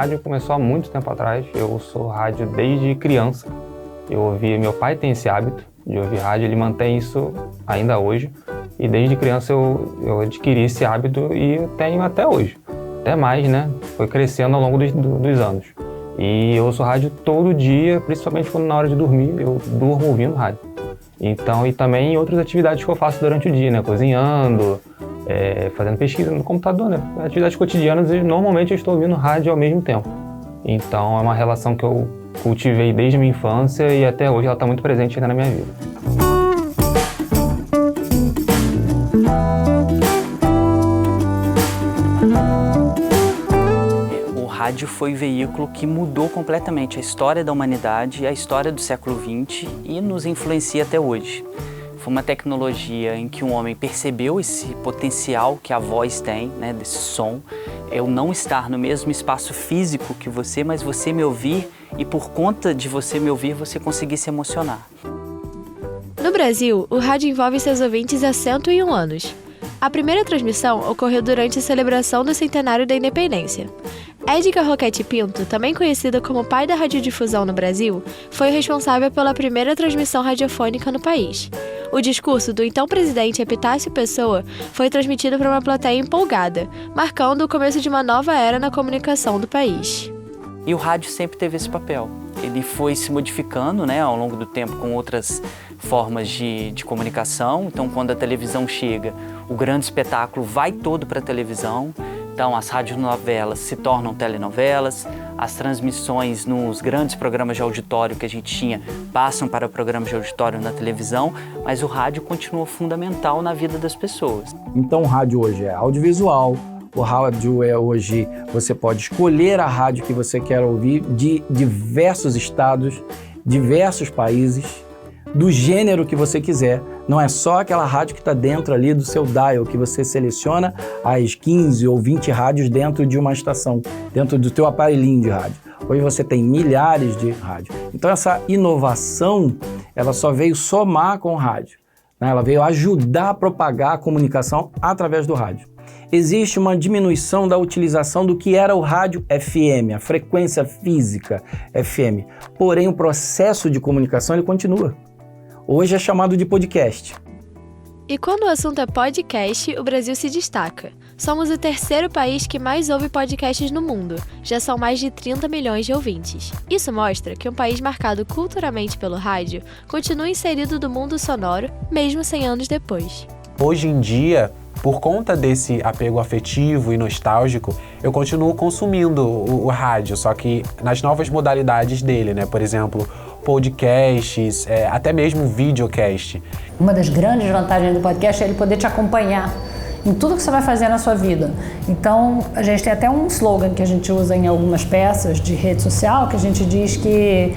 rádio começou há muito tempo atrás. Eu ouço rádio desde criança. Meu pai tem esse hábito de ouvir rádio, ele mantém isso ainda hoje. E desde criança eu adquiri esse hábito e eu tenho até hoje. Até mais, né? Foi crescendo ao longo dos anos. E eu ouço rádio todo dia, principalmente quando na hora de dormir, eu durmo ouvindo rádio. Então, e também em outras atividades que eu faço durante o dia, né? Cozinhando, fazendo pesquisa no computador, né? Atividades cotidianas e normalmente eu estou ouvindo rádio ao mesmo tempo. Então é uma relação que eu cultivei desde a minha infância e até hoje ela está muito presente ainda na minha vida. O rádio foi o veículo que mudou completamente a história da humanidade e a história do século XX e nos influencia até hoje. Foi uma tecnologia em que um homem percebeu esse potencial que a voz tem, né, desse som. Eu não estar no mesmo espaço físico que você, mas você me ouvir e por conta de você me ouvir, você conseguir se emocionar. No Brasil, o rádio envolve seus ouvintes há 101 anos. A primeira transmissão ocorreu durante a celebração do centenário da independência. Edgar Roquette Pinto, também conhecido como pai da radiodifusão no Brasil, foi o responsável pela primeira transmissão radiofônica no país. O discurso do então presidente Epitácio Pessoa foi transmitido para uma plateia empolgada, marcando o começo de uma nova era na comunicação do país. E o rádio sempre teve esse papel. Ele foi se modificando, né, ao longo do tempo com outras formas de comunicação. Então, quando a televisão chega, o grande espetáculo vai todo para a televisão. Então, as radionovelas se tornam telenovelas, as transmissões nos grandes programas de auditório que a gente tinha passam para o programa de auditório na televisão, mas o rádio continua fundamental na vida das pessoas. Então, o rádio hoje é audiovisual, o rádio hoje você pode escolher a rádio que você quer ouvir de diversos estados, diversos países, do gênero que você quiser. Não é só aquela rádio que está dentro ali do seu dial, que você seleciona as 15 ou 20 rádios dentro de uma estação, dentro do teu aparelhinho de rádio. Hoje você tem milhares de rádios. Então essa inovação, ela só veio somar com o rádio, né? Ela veio ajudar a propagar a comunicação através do rádio. Existe uma diminuição da utilização do que era o rádio FM, a frequência física FM. Porém, o processo de comunicação ele continua. Hoje é chamado de podcast. E quando o assunto é podcast, o Brasil se destaca. Somos o terceiro país que mais ouve podcasts no mundo. Já são mais de 30 milhões de ouvintes. Isso mostra que um país marcado culturalmente pelo rádio continua inserido no mundo sonoro, mesmo 100 anos depois. Hoje em dia, por conta desse apego afetivo e nostálgico, eu continuo consumindo o rádio, só que nas novas modalidades dele, né? Por exemplo, podcasts, até mesmo videocast. Uma das grandes vantagens do podcast é ele poder te acompanhar em tudo que você vai fazer na sua vida. Então, a gente tem até um slogan que a gente usa em algumas peças de rede social, que a gente diz que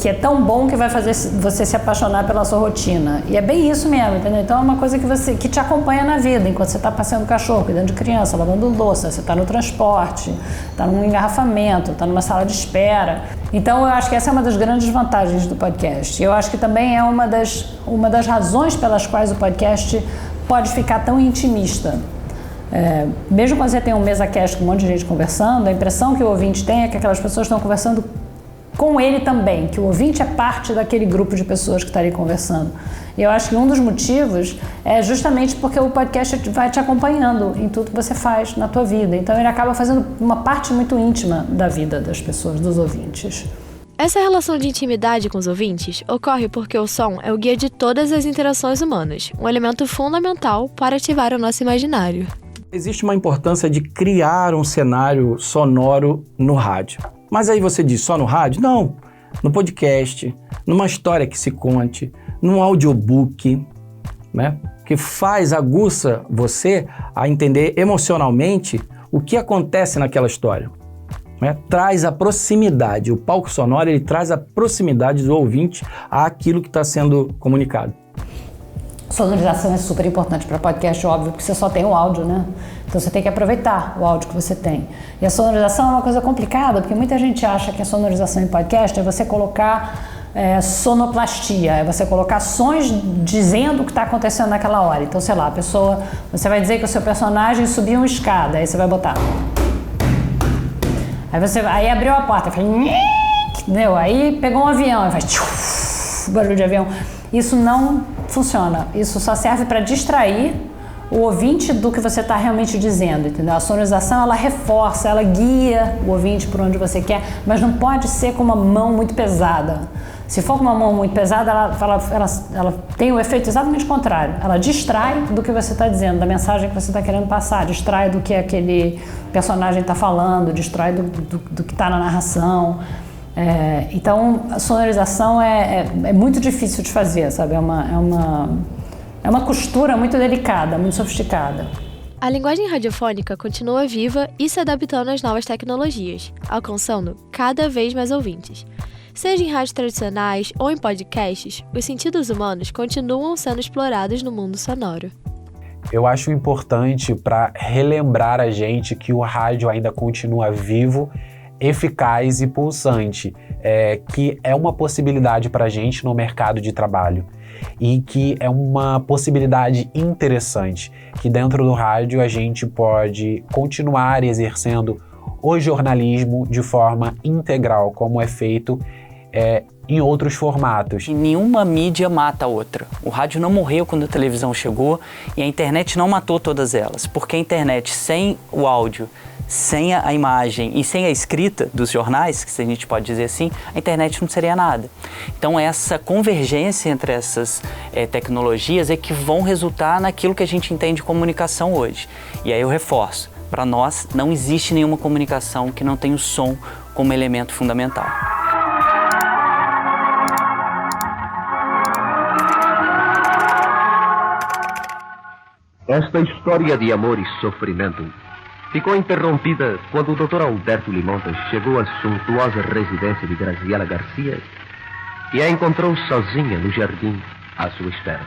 é tão bom que vai fazer você se apaixonar pela sua rotina. E é bem isso mesmo, entendeu? Então é uma coisa que te acompanha na vida, enquanto você está passeando o cachorro, cuidando de criança, lavando louça, você está no transporte, está num engarrafamento, está numa sala de espera. Então eu acho que essa é uma das grandes vantagens do podcast. Eu acho que também é uma das razões pelas quais o podcast pode ficar tão intimista. Mesmo quando você tem um mesa-cast com um monte de gente conversando, a impressão que o ouvinte tem é que aquelas pessoas estão conversando com ele também, que o ouvinte é parte daquele grupo de pessoas que está ali conversando. E eu acho que um dos motivos é justamente porque o podcast vai te acompanhando em tudo que você faz na tua vida. Então ele acaba fazendo uma parte muito íntima da vida das pessoas, dos ouvintes. Essa relação de intimidade com os ouvintes ocorre porque o som é o guia de todas as interações humanas, um elemento fundamental para ativar o nosso imaginário. Existe uma importância de criar um cenário sonoro no rádio. Mas aí você diz, só no rádio? Não, no podcast, numa história que se conte, num audiobook, né? Que aguça você a entender emocionalmente o que acontece naquela história. Né? Traz a proximidade, o palco sonoro ele traz a proximidade do ouvinte àquilo que está sendo comunicado. Sonorização é super importante para podcast, óbvio, porque você só tem o áudio, né? Então você tem que aproveitar o áudio que você tem. E a sonorização é uma coisa complicada, porque muita gente acha que a sonorização em podcast é você colocar sonoplastia, é você colocar sons dizendo o que está acontecendo naquela hora. Então, sei lá, você vai dizer que o seu personagem subiu uma escada, aí você vai botar. Aí abriu a porta, faz, entendeu? Aí pegou um avião, aí faz barulho de avião. Isso não funciona. Isso só serve para distrair o ouvinte do que você está realmente dizendo, entendeu? A sonorização, ela reforça, ela guia o ouvinte por onde você quer, mas não pode ser com uma mão muito pesada. Se for com uma mão muito pesada, ela tem o efeito exatamente contrário. Ela distrai do que você está dizendo, da mensagem que você está querendo passar, distrai do que aquele personagem está falando, distrai do que está na narração. Então, a sonorização é muito difícil de fazer, sabe? É uma costura muito delicada, muito sofisticada. A linguagem radiofônica continua viva e se adaptando às novas tecnologias, alcançando cada vez mais ouvintes. Seja em rádios tradicionais ou em podcasts, os sentidos humanos continuam sendo explorados no mundo sonoro. Eu acho importante para relembrar a gente que o rádio ainda continua vivo, eficaz e pulsante, que é uma possibilidade para a gente no mercado de trabalho e que é uma possibilidade interessante, que dentro do rádio a gente pode continuar exercendo o jornalismo de forma integral, como é feito em outros formatos. E nenhuma mídia mata a outra. O rádio não morreu quando a televisão chegou e a internet não matou todas elas, porque a internet sem o áudio, sem a imagem e sem a escrita dos jornais, que a gente pode dizer assim, a internet não seria nada. Então essa convergência entre essas tecnologias é que vão resultar naquilo que a gente entende de comunicação hoje. E aí eu reforço, para nós não existe nenhuma comunicação que não tenha o som como elemento fundamental. Esta história de amor e sofrimento ficou interrompida quando o Dr. Alberto Limontas chegou à suntuosa residência de Graziela Garcia e a encontrou sozinha no jardim à sua espera.